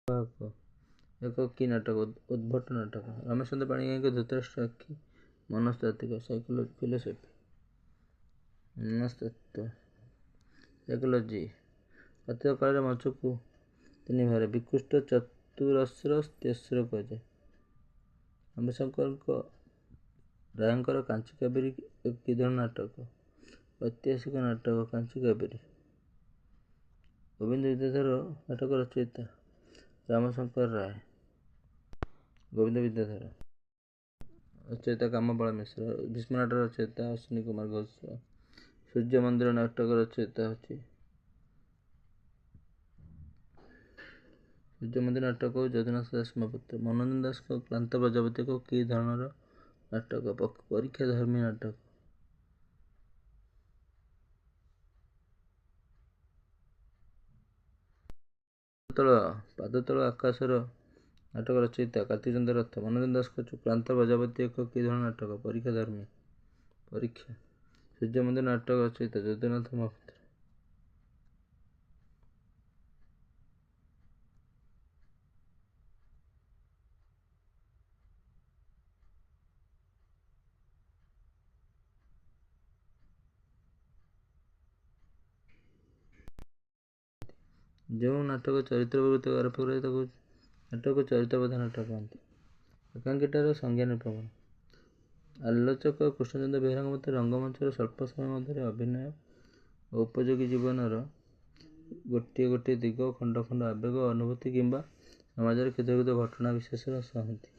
ବାହକ ଏକ କି ନାଟକ? ଉଦ୍ଭଟ ନାଟକ। ରମେଶଚନ୍ଦ୍ର ପାଣିଗ୍ରାହୀଙ୍କ ଧୃତରାଷ୍ଟ୍ର ଆଖି ମନସ୍ତାତ୍ତ୍ୱିକ ଫିଲୋସଫି ମନସ୍ତତ୍ତ୍ୱ ସାଇକୋଲୋଜି। ଅତୀତ କାଳରେ ମଞ୍ଚକୁ ତିନି ଭାଗରେ ବିକୃଷ୍ଟ ଚତୁରସ୍ର ତେସ୍ର କୁହାଯାଏ। ରମେଶଙ୍କର ରାୟଙ୍କର କାଞ୍ଚି କାବେରୀ ଏକ କି ଧରଣ ନାଟକ? ଐତିହାସିକ ନାଟକ। କାଞ୍ଚି କାବେରୀ। ଗୋବିନ୍ଦ ବିଦ୍ୟାଧର ନାଟକ ରଚୟିତା ରାମଶଙ୍କର ରାୟ। ଗୋବିନ୍ଦ ବିଦ୍ୟାଧର ରଚୟିତା କାମବାଳ ମିଶ୍ର। ଭୀଷ୍ମ ନାଟକ ରଚୟିତା ଅଶ୍ୱିନୀ କୁମାର ଘୋଷ। ସୂର୍ଯ୍ୟ ମନ୍ଦିର ନାଟକ ରଚୟିତା ସୂର୍ଯ୍ୟ ମନ୍ଦିର ନାଟକ ଯଦୁନାଥ ଦାସ ମହାପାତ୍ର। ମନୋରଞ୍ଜନ ଦାସଙ୍କ କ୍ଳାନ୍ତ ପ୍ରଜାପତି ଏକ କି ଧରଣର ନାଟକ? ପରୀକ୍ଷା ଧର୍ମୀ ନାଟକ। ପାଦତଳ ଆକାଶର ନାଟକ ରଚୟିତା କାର୍ତ୍ତିକ ଚନ୍ଦ୍ର ରଥ। ମନୋରଞ୍ଜନ ଦାସଙ୍କ କ୍ଳାନ୍ତ ପ୍ରଜାପତି ଏକ କି ଧରଣର ନାଟକ? ପରୀକ୍ଷା ଧର୍ମୀ। ପରୀକ୍ଷା। ସୂର୍ଯ୍ୟ ମନ୍ଦିର ନାଟକ ରଚୟିତା ଯଦୁନାଥ ମହାପାତ୍ର। ଯେଉଁ ନାଟକ ଚରିତ୍ର ପ୍ରବୃତ୍ତିକୁ ଆରୋପ କରାଯାଏ ତାକୁ ନାଟକ ଚରିତ୍ରବୋଧ ନାଟକ କହନ୍ତି। ଏକାଙ୍କିକାର ସଂଜ୍ଞା ନିରୂପଣ। ଆଲୋଚକ କୃଷ୍ଣଚନ୍ଦ୍ର ବେହେରାଙ୍କ ମତରେ ରଙ୍ଗମଞ୍ଚର ସ୍ୱଳ୍ପ ସମୟ ମଧ୍ୟରେ ଅଭିନୟ ଓ ଉପଯୋଗୀ ଜୀବନର ଗୋଟିଏ ଦିଗ, ଖଣ୍ଡ ଖଣ୍ଡ ଆବେଗ, ଅନୁଭୂତି କିମ୍ବା ସମାଜର କ୍ଷୁଦ୍ର କ୍ଷୁଦ୍ର ଘଟଣା ବିଶେଷର ସଂହତି।